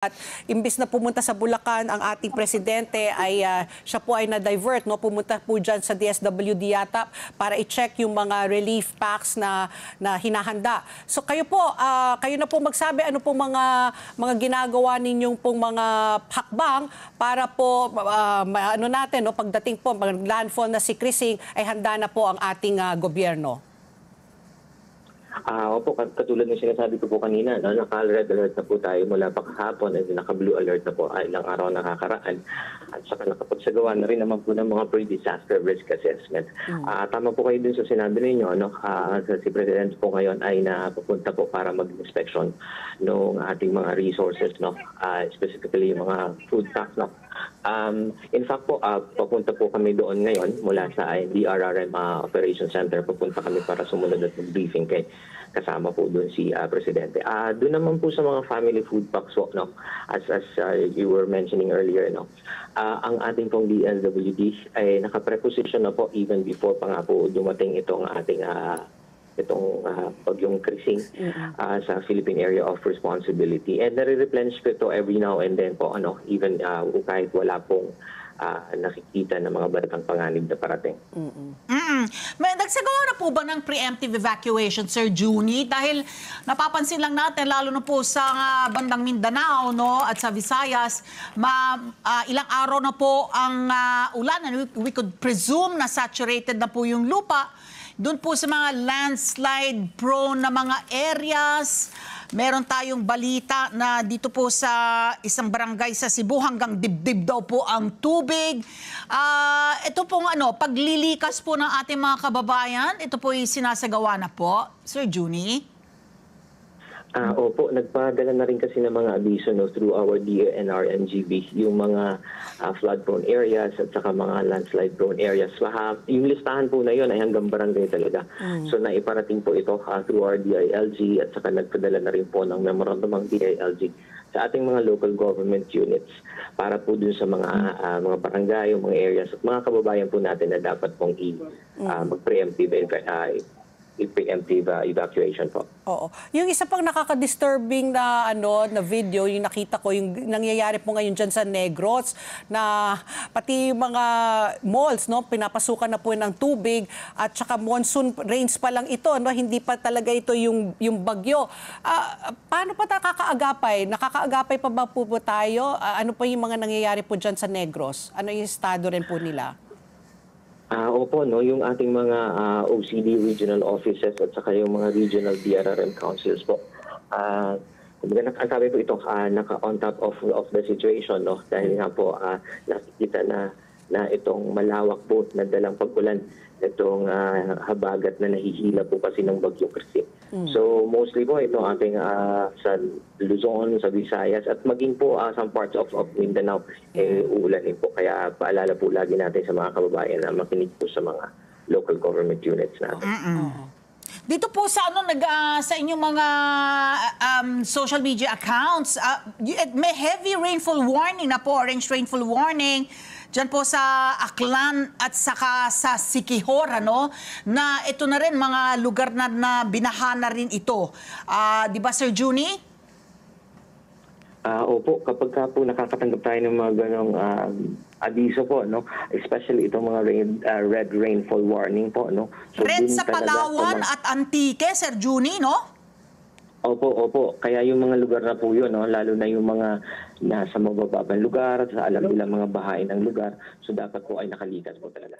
At imbis na pumunta sa Bulacan ang ating presidente ay siya po ay na-divert, no? Pumunta po dyan sa DSWD yata para i-check yung mga relief packs na hinahanda. So kayo po, kayo na po magsabi ano po mga ginagawa ninyong pong mga hakbang para po ano natin, no? Pagdating po landfall na si Crising ay handa na po ang ating gobyerno. Opo, katulad ng sinasabi ko po kanina, no, naka-red alert na po tayo mula pa kahapon at naka-blue alert na po ilang araw nakakaraan. At saka nakapagsagawa na rin naman po ng mga pre-disaster risk assessment. Tama po kayo dun sa sinabi ninyo, no? Si President po ngayon ay napupunta po para mag-inspection ng ating mga resources, no? Specifically yung mga food packs, no? In fact po, papunta po kami doon ngayon mula sa DRRM Operations Center. Papunta kami para sumunod at mag-briefing kay kasama po doon si Presidente. Doon naman po sa mga family food packs, no? As you were mentioning earlier, no? Ang ating pong DSWD ay naka-preposition na po even before pa nga po dumating itong ating bagyong Crising sa Philippine Area of Responsibility. And nare-replenish ko ito every now and then po, even kahit wala pong nakikita ng mga batang panganib na parating. Nagsagawa na po ba ng preemptive evacuation, Sir Juni? Dahil napapansin lang natin, lalo na po sa bandang Mindanao, no, at sa Visayas, ilang araw na po ang ulan. And we could presume na saturated na po yung lupa. Doon po sa mga landslide prone na mga areas, meron tayong balita na dito po sa isang barangay sa Cebu hanggang dibdib daw po ang tubig. Ito pong paglilikas po ng ating mga kababayan, ito po yung sinasagawa na po, Sir Juni? Opo, nagpadala na rin kasi ng mga abiso, no, through our DNR and GB, yung mga flood-prone areas at saka mga landslide-prone areas. Yung listahan po na yun ay hanggang barangay talaga. So naiparating po ito through our DILG at saka nagpadala na rin po ng memorandum ng DILG sa ating mga local government units para po dun sa mga barangay, mga areas at mga kababayan po natin na dapat pong mag-preemptive evacuation po. Oo. Yung isa pang nakaka-disturbing na na video, yung nakita ko, yung nangyayari po ngayon dyan sa Negros, na pati yung mga malls, no, pinapasukan na po ng tubig at saka monsoon rains pa lang ito, no, hindi pa talaga ito yung bagyo. Paano pa nakakaagapay? Nakakaagapay pa ba po tayo? Ano pa yung mga nangyayari po dyan sa Negros? Ano yung estado rin po nila? Opo, no, yung ating mga OCD regional offices at saka yung mga regional DRRM councils po. Sabi po ito, naka-on top of the situation, no, dahil nga po nakikita na itong malawak po na dalang pag-ulan, itong habagat na nahihila po kasi ng bagyong Crising. So mostly po ito ating sa Luzon, sa Visayas at maging po some parts of Mindanao uulanin po. Kaya paalala po lagi natin sa mga kababayan na makinig po sa mga local government units natin. Dito po sa sa inyong mga social media accounts, may heavy rainfall warning na po, orange rainfall warning dyan po sa Aklan at saka sa Siquijor, na ito na rin mga lugar na binaha na rin ito. Di ba, Sir Juni? Opo, kapag po nakakatanggap tayo ng mga ganong abiso po, no, especially itong mga red rainfall warning po, no. So, red sa Palawan at Antique, Sir Juni, no? Opo. Kaya yung mga lugar na po yun, no, lalo na yung mga nasa mabababang lugar, sa alam nila mga bahain ng lugar, so dapat po ay nakalikas po talaga.